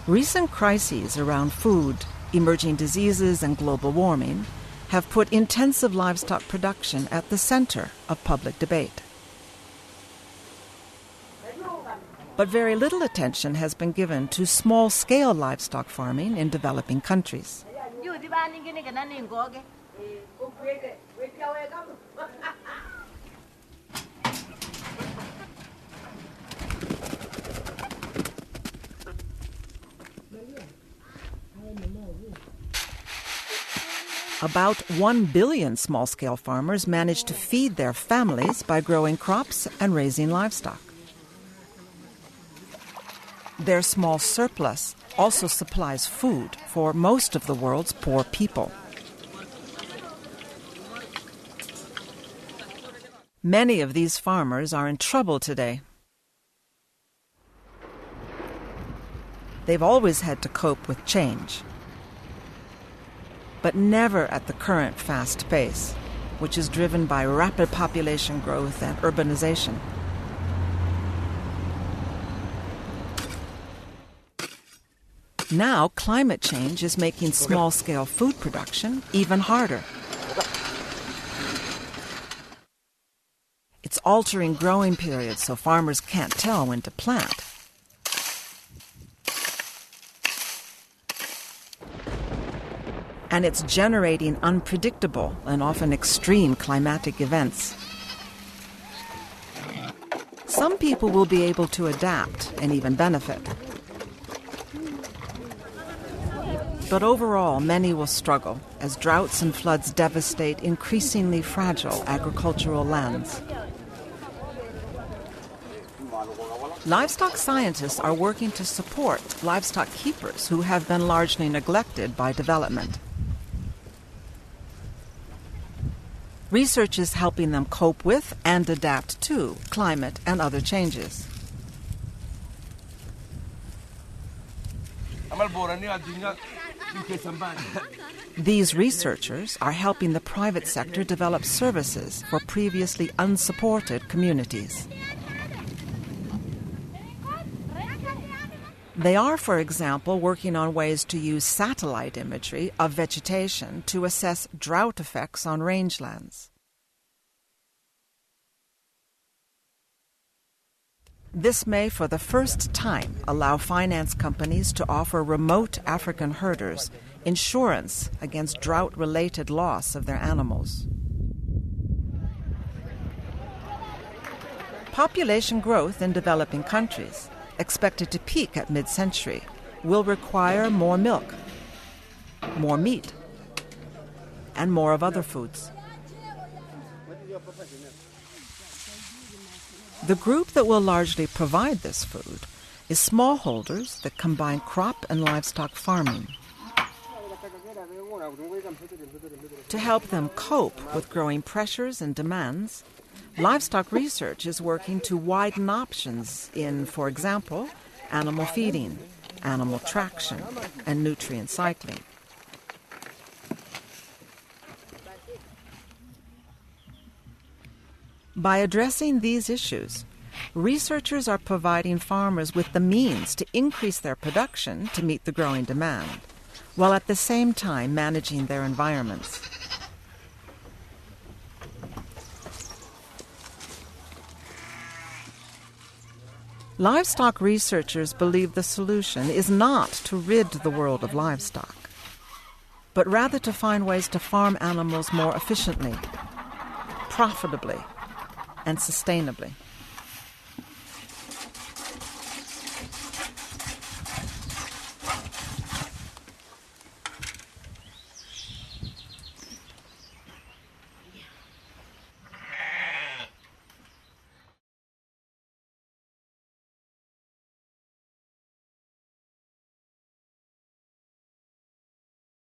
Recent crises around food, emerging diseases, and global warming have put intensive livestock production at the center of public debate. But very little attention has been given to small-scale livestock farming in developing countries. About 1 billion small-scale farmers manage to feed their families by growing crops and raising livestock. Their small surplus also supplies food for most of the world's poor people. Many of these farmers are in trouble today. They've always had to cope with change, but never at the current fast pace, which is driven by rapid population growth and urbanization. Now, climate change is making small-scale food production even harder. It's altering growing periods so farmers can't tell when to plant. And it's generating unpredictable and often extreme climatic events. Some people will be able to adapt and even benefit. But overall, many will struggle as droughts and floods devastate increasingly fragile agricultural lands. Livestock scientists are working to support livestock keepers who have been largely neglected by development. Research is helping them cope with and adapt to climate and other changes. These researchers are helping the private sector develop services for previously unsupported communities. They are, for example, working on ways to use satellite imagery of vegetation to assess drought effects on rangelands. This may, for the first time, allow finance companies to offer remote African herders insurance against drought-related loss of their animals. Population growth in developing countries, expected to peak at mid-century, will require more milk, more meat, and more of other foods. The group that will largely provide this food is smallholders that combine crop and livestock farming. To help them cope with growing pressures and demands, livestock research is working to widen options in, for example, animal feeding, animal traction, and nutrient cycling. By addressing these issues, researchers are providing farmers with the means to increase their production to meet the growing demand, while at the same time managing their environments. Livestock researchers believe the solution is not to rid the world of livestock, but rather to find ways to farm animals more efficiently, profitably, and sustainably.